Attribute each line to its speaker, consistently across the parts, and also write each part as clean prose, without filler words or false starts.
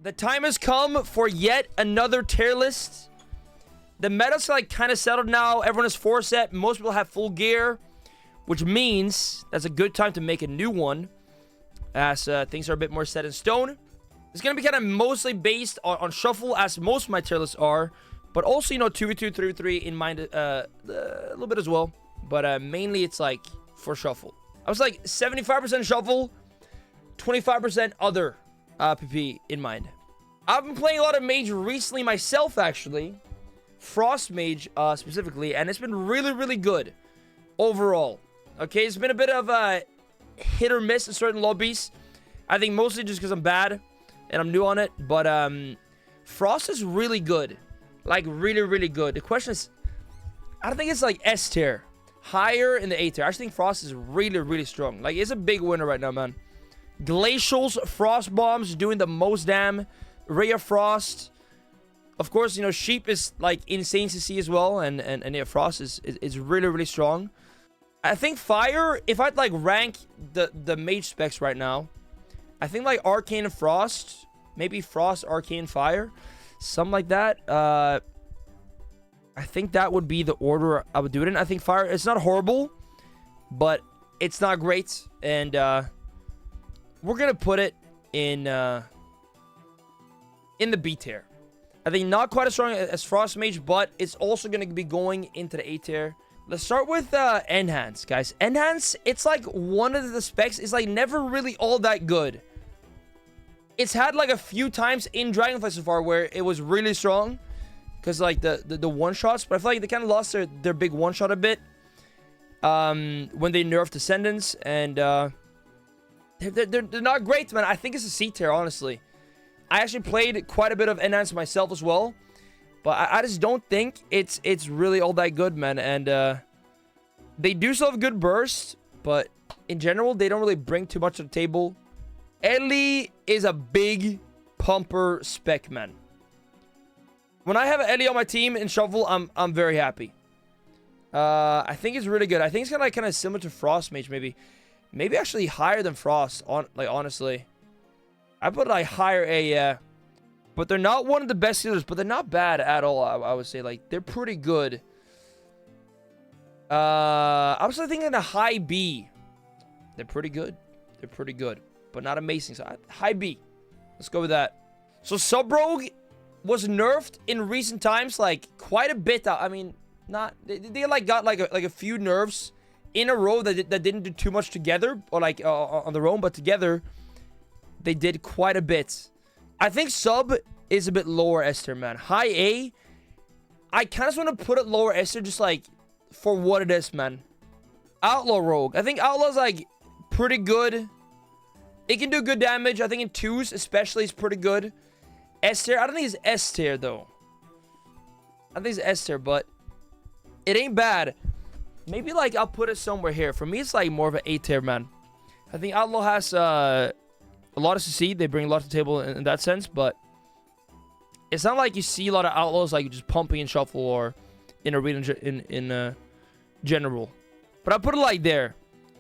Speaker 1: The time has come for yet another tier list. The meta's like kind of settled now. Everyone is 4-set. Most people have full gear, which means that's a good time to make a new one, as things are a bit more set in stone. It's going to be kind of mostly based on shuffle, as most of my tier lists are, but also, you know, 2v2, 3v3 in mind a little bit as well. But mainly it's like for shuffle. I was like 75% shuffle, 25% other PvP in mind. I've been playing a lot of Mage recently myself, actually. Frost Mage specifically, and it's been really, really good overall. Okay, it's been a bit of a hit or miss in certain lobbies. I think mostly just because I'm bad and I'm new on it. But Frost is really good. Like, really, really good. The question is, I don't think it's like S tier. Higher in the A tier. I actually think Frost is really, really strong. Like, it's a big winner right now, man. Glacials, Frost Bombs doing the most damn. Ray of Frost. Of course, you know, Sheep is like insane to see as well. And yeah, Frost is really, really strong. I think Fire, if I'd like rank the Mage specs right now, I think like Arcane and Frost. Maybe Frost, Arcane, Fire. Something like that. I think that would be the order I would do it in. I think Fire, it's not horrible, but it's not great. And we're going to put it in the B tier. I think not quite as strong as Frost Mage, but it's also going to be going into the A tier. Let's start with Enhance, guys. Enhance, it's like one of the specs is like never really all that good. It's had like a few times in Dragonflight so far where it was really strong. Because like the one-shots. But I feel like they kind of lost their big one-shot a bit. When they nerfed Descendants. And they're not great, man. I think it's a C tier, honestly. I actually played quite a bit of Enhance myself as well. But I just don't think it's really all that good, man. And they do still have good burst. But in general, they don't really bring too much to the table. Ellie is a big pumper spec, man. When I have an Ellie on my team in Shuffle, I'm very happy. I think it's really good. I think it's kind of similar to Frost Mage, maybe. Maybe actually higher than Frost, honestly. I put like higher A, but they're not one of the best healers, but they're not bad at all, I would say. Like, they're pretty good. I was thinking a high B. They're pretty good. They're pretty good, but not amazing. So high B. Let's go with that. So Sub-Rogue was nerfed in recent times, like quite a bit. I mean, not they like got like a few nerfs in a row that didn't do too much together, or like on their own, but together they did quite a bit. I think Sub is a bit lower S tier, man. High A, I kind of want to put it lower S tier, just like for what it is, man. Outlaw Rogue, I think Outlaw's like pretty good. It can do good damage. I think in 2s especially is pretty good. S tier, I don't think it's S tier though. I think it's S tier, but it ain't bad. Maybe like I'll put it somewhere here. For me, it's like more of an A tier, man. I think Outlaw has a lot to succeed. They bring a lot to the table in that sense, but it's not like you see a lot of Outlaws like just pumping in Shuffle or in Arena in general. But I'll put it like there.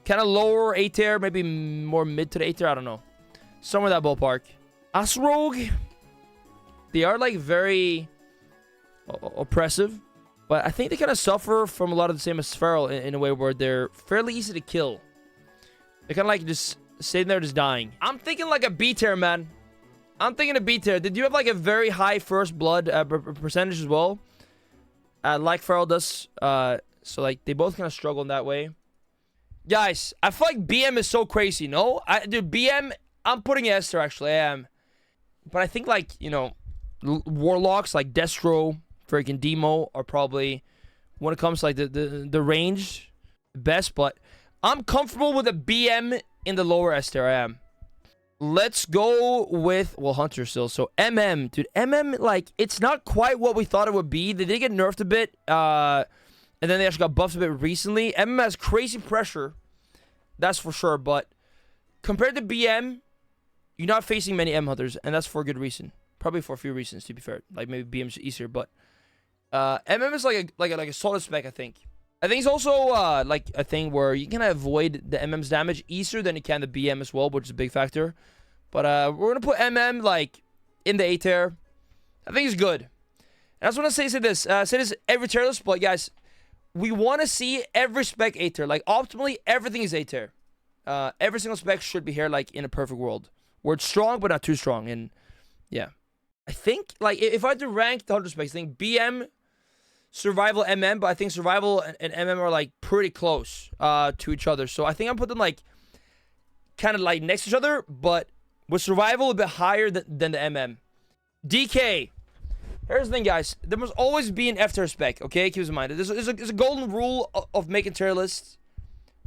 Speaker 1: Kind of lower A tier, maybe more mid to the A tier. I don't know. Somewhere in that ballpark. As Rogue, they are like very oppressive, but I think they kind of suffer from a lot of the same as Feral in a way where they're fairly easy to kill. They're kind of like just sitting there just dying. I'm thinking like a B tier, man. I'm thinking a B tier. Did you have like a very high first blood percentage as well? Like Feral does. So like they both kind of struggle in that way. Guys, I feel like BM is so crazy, no? Dude, BM, I'm putting S tier, actually, I am. But I think, like, you know, Warlocks, like Destro, freaking Demo, are probably, when it comes to, like, the range, best. But I'm comfortable with a BM in the lower S tier, I am. Let's go with, well, Hunter still. So, MM, dude, MM, like, it's not quite what we thought it would be. They did get nerfed a bit, and then they actually got buffed a bit recently. MM has crazy pressure. That's for sure. But compared to BM, you're not facing many M Hunters. And that's for a good reason. Probably for a few reasons, to be fair. Like maybe BM's easier. But MM is like a solid spec, I think. I think it's also like a thing where you can avoid the MM's damage easier than you can the BM as well, which is a big factor. But we're going to put MM like in the A tier. I think it's good. And I just want to say this every tier list, but guys, we want to see every spec A tier. Like, optimally, everything is A tier. Every single spec should be here, like, in a perfect world. Where it's strong, but not too strong. And, yeah. I think, like, if I had to rank the 100 specs, I think BM, Survival, MM, but I think Survival and MM are, like, pretty close to each other. So I think I'm putting them, like, kind of, like, next to each other, but with Survival a bit higher than the MM. DK. Here's the thing, guys. There must always be an F tier spec, okay? Keep this in mind. There's a golden rule of making tier lists.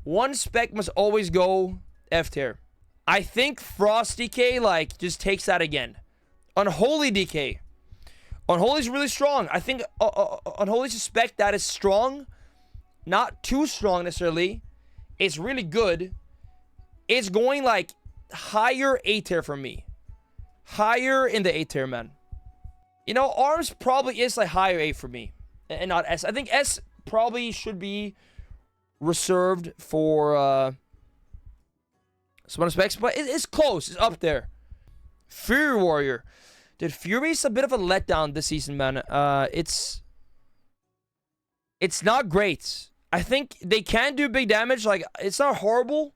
Speaker 1: One spec must always go F tier. I think Frost DK, like, just takes that again. Unholy DK. Unholy's really strong. I think Unholy's a spec that is strong. Not too strong, necessarily. It's really good. It's going, like, higher A tier for me. Higher in the A tier, man. You know, Arms probably is, like, higher A for me. And not S. I think S probably should be reserved for some other specs, but it's close. It's up there. Fury Warrior. Dude, Fury's a bit of a letdown this season, man. It's not great. I think they can do big damage. Like, it's not horrible.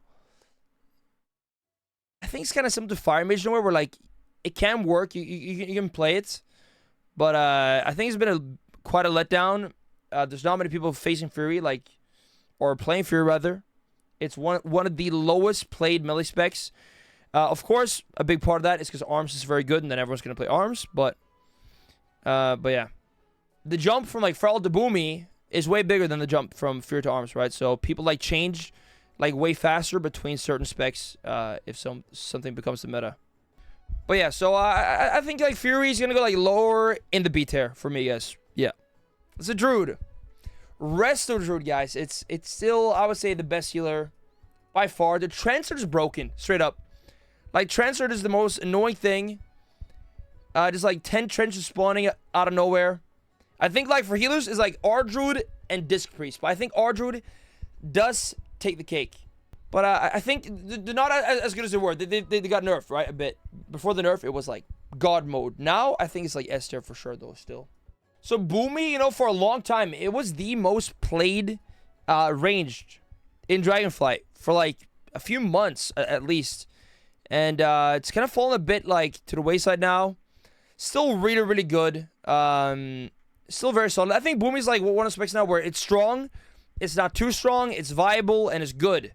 Speaker 1: I think it's kind of similar to Fire Mage nowhere, where, like, it can work. You can play it. But I think it's been quite a letdown. There's not many people facing Fury, like, or playing Fury, rather. It's one of the lowest played melee specs. Of course, a big part of that is because Arms is very good, and then everyone's going to play Arms. But yeah. The jump from, like, Feral to Boomy is way bigger than the jump from Fury to Arms, right? So people, like, change, like, way faster between certain specs if something becomes the meta. But yeah, so I think, like, Fury's going to go, like, lower in the B tier for me, guys. Yeah. It's a Druid. Resto Druid, guys. It's still, I would say, the best healer by far. The Transfer is broken, straight up. Like, Transfer is the most annoying thing. Just, like, 10 trenches spawning out of nowhere. I think, like, for healers, is like R-Druid and Disc Priest. But I think R-Druid does take the cake. But I think they're not as good as they were. They got nerfed, right? A bit. Before the nerf, it was, like, God mode. Now, I think it's, like, S tier for sure, though, still. So, Boomy, you know, for a long time, it was the most played ranged in Dragonflight for, like, a few months, at least. And it's kind of fallen a bit, like, to the wayside now. Still really, really good. Still very solid. I think Boomy's, like, one of the specs now where it's strong, it's not too strong, it's viable, and it's good.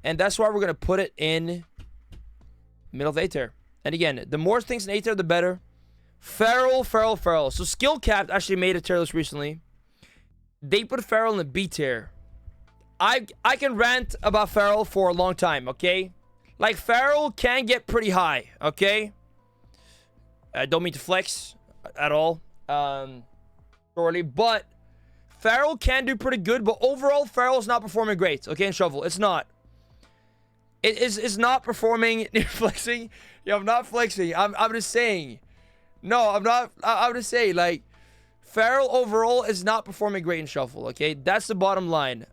Speaker 1: And that's why we're going to put it in middle of A tier. And again, the more things in A tier, the better. Feral. So Skill Capped actually made a tier list recently. They put Feral in the B tier. I can rant about Feral for a long time, okay? Like, Feral can get pretty high, okay? I don't mean to flex at all. Surely, but Feral can do pretty good, but overall, Feral is not performing great, okay, in Shovel. It's not. It's not performing. You're flexing. Yo, I'm not flexing. I'm just saying. No, I'm not. I'm just saying, like, Feral overall is not performing great in Shuffle, okay? That's the bottom line.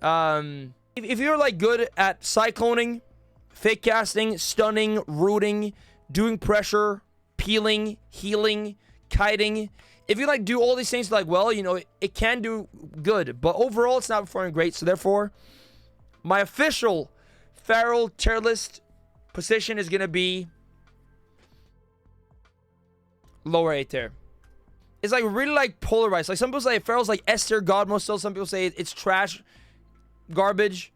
Speaker 1: If you're, like, good at cycloning, fake casting, stunning, rooting, doing pressure, peeling, healing, kiting, if you, like, do all these things, like, well, you know, it can do good. But overall, it's not performing great. So, therefore, my official Feral tier list position is going to be lower A tier. It's, like, really, like, polarized. Like, some people say Feral's, like, S tier God mode still. Some people say it's trash, garbage.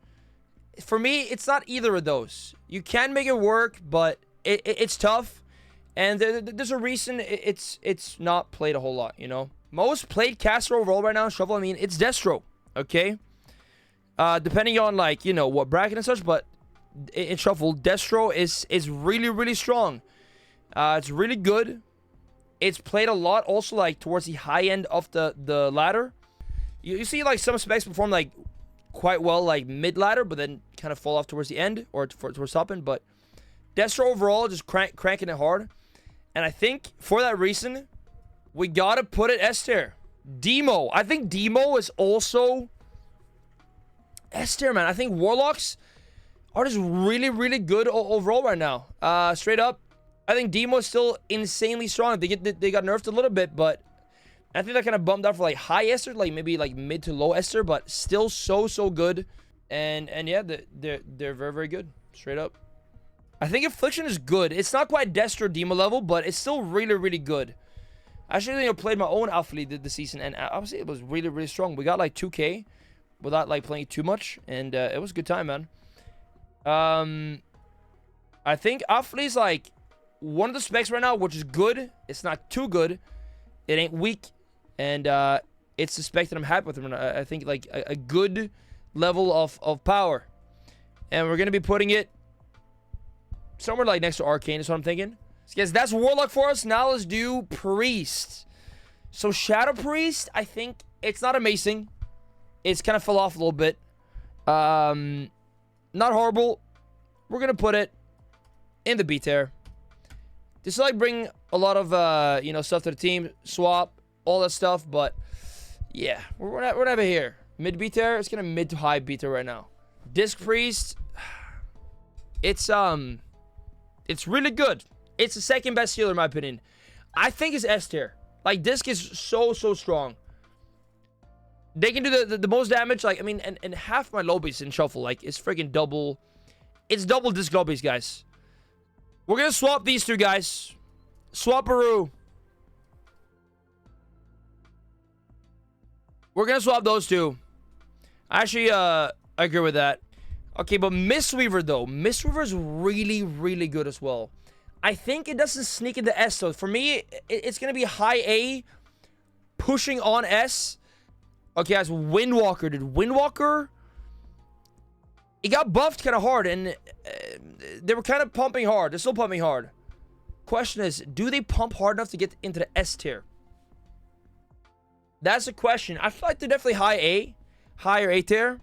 Speaker 1: For me, it's not either of those. You can make it work, but it's tough. And there's a reason it's not played a whole lot, you know? Most played caster overall right now in Shovel, I mean, it's Destro, okay? Depending on, like, you know, what bracket and such, but in Shuffle, Destro is really, really strong. It's really good. It's played a lot also, like, towards the high end of the ladder. You see, like, some specs perform, like, quite well, like, mid-ladder, but then kind of fall off towards the end, or towards top end, but Destro overall just cranking it hard. And I think, for that reason, we gotta put it S tier. Demo. I think Demo is also S tier, man. I think Warlocks are just really, really good overall right now. Straight up. I think Demo's still insanely strong. They got nerfed a little bit, but I think that kind of bumped up for like high Esther, like maybe like mid to low Esther, but still so good. And yeah, they're very, very good. Straight up. I think Affliction is good. It's not quite Destro Demo level, but it's still really, really good. I actually played my own Alpha this season, and obviously it was really, really strong. We got like 2K without like playing too much, and it was a good time, man. I think Alpha is like one of the specs right now, which is good. It's not too good. It ain't weak, and it's the spec that I'm happy with. I think like a good level of power, and we're gonna be putting it somewhere like next to Arcane is what I'm thinking. So guys, that's Warlock for us. Now let's do Priest. So Shadow Priest, I think it's not amazing. It's kind of fell off a little bit. Not horrible. We're gonna put it in the B tier. Just like bring a lot of you know, stuff to the team, swap, all that stuff. But yeah, we're not here. Mid B tier. It's gonna mid to high B tier right now. Disc Priest. It's really good. It's the second best healer in my opinion. I think it's S tier. Like, Disc is so strong. They can do the most damage. Like, I mean, and half my lobbies in Shuffle. Like, it's freaking double. It's double Disc lobbies, guys. We're going to swap these two, guys. Swapperoo. We're going to swap those two. I actually agree with that. Okay, but Mistweaver, though. Mistweaver is really, really good as well. I think it doesn't sneak into S, though. For me, it's going to be high A, pushing on S. Okay, guys, Windwalker. Dude, Windwalker, it got buffed kind of hard, and they were kind of pumping hard. They're still pumping hard. Question is, do they pump hard enough to get into the S tier? That's the question. I feel like they're definitely high A, higher A tier.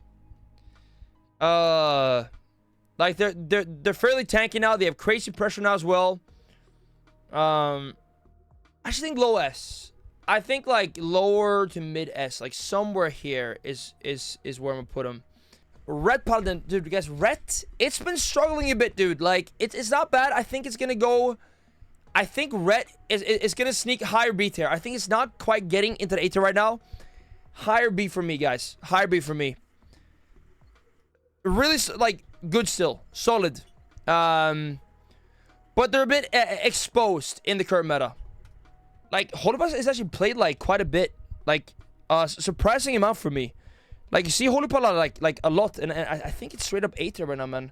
Speaker 1: Like they're fairly tanky now. They have crazy pressure now as well. I just think low S. I think like lower to mid S, like somewhere here is where I'm gonna put them. Red Paladin, dude, guys, Red, it's been struggling a bit, dude. Like it's not bad. I think it's gonna go. I think Red is gonna sneak higher B tier. I think it's not quite getting into the A tier right now. Higher B for me, guys. Higher B for me. Really, like, good still. Solid. But they're a bit exposed in the current meta. Like, Holy Paladin is actually played, like, quite a bit. Like, surprising amount for me. Like, you see Holy Paladin, like a lot. And I think it's straight up A tier right now, man.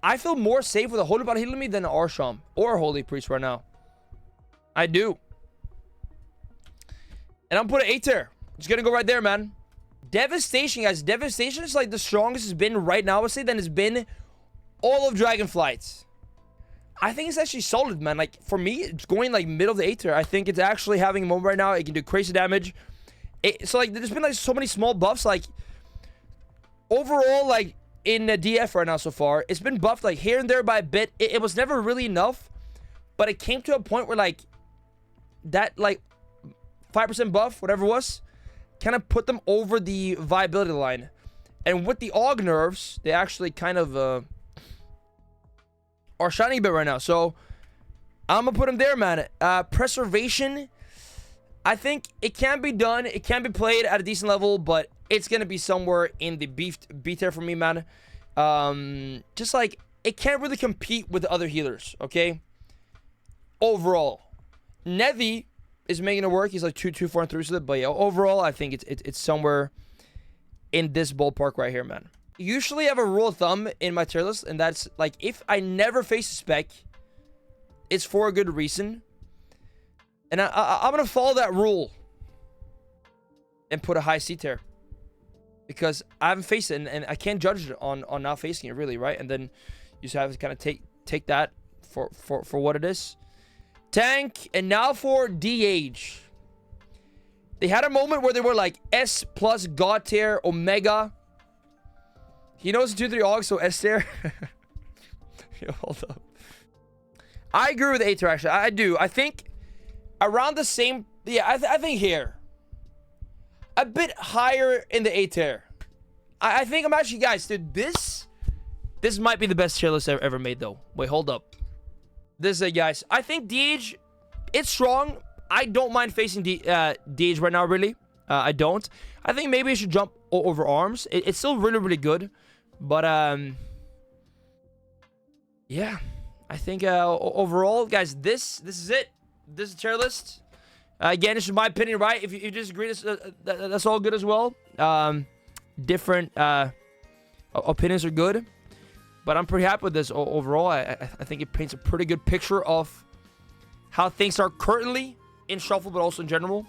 Speaker 1: I feel more safe with a Holy Paladin healing me than an Arsham or a Holy Priest right now. I do. And I'm putting A tier. It's gonna go right there, man. Devastation, guys. Devastation is like the strongest it's been right now, I would say, than it's been all of Dragonflight. I think it's actually solid, man. Like, for me, it's going like middle of the A tier. I think it's actually having a moment right now. It can do crazy damage. So, like, there's been like so many small buffs. Like, overall, like, in the DF right now so far, it's been buffed like here and there by a bit. It was never really enough, but it came to a point where, like, that, like, 5% buff, whatever it was, kind of put them over the viability line. And with the Aug nerfs, they actually kind of are shining a bit right now. So I'm gonna put them there, man. Preservation, I think it can be done. It can be played at a decent level, but it's gonna be somewhere in the B tier for me, man. Just like it can't really compete with the other healers. Okay. Overall, Nevi is making it work. He's like 2, 4, and 3 with it. But yeah, overall, I think it's somewhere in this ballpark right here, man. Usually I have a rule of thumb in my tier list, and that's like if I never face a spec, it's for a good reason. And I'm gonna follow that rule and put a high C tier. Because I haven't faced it, and I can't judge it on not facing it, really, right? And then you just have to kind of take that for what it is. Tank, and now for DH. They had a moment where they were like S plus God tier, Omega. He knows 2, 3 Aug, so S tier. Yo, hold up. I agree with A tier, actually. I do. I think around the same... Yeah, I think here. A bit higher in the A tier. I think I'm actually... Guys, dude, this might be the best tier list I've ever made, though. Wait, hold up. This is it, guys. I think DH, it's strong. I don't mind facing DH right now, really. I don't. I think maybe I should jump over arms. It's still really, really good. But, yeah. I think overall, guys, this is it. This is tier list. Again, this is my opinion, right? If you disagree, that's all good as well. Different opinions are good. But I'm pretty happy with this overall. I think it paints a pretty good picture of how things are currently in Shuffle, but also in general.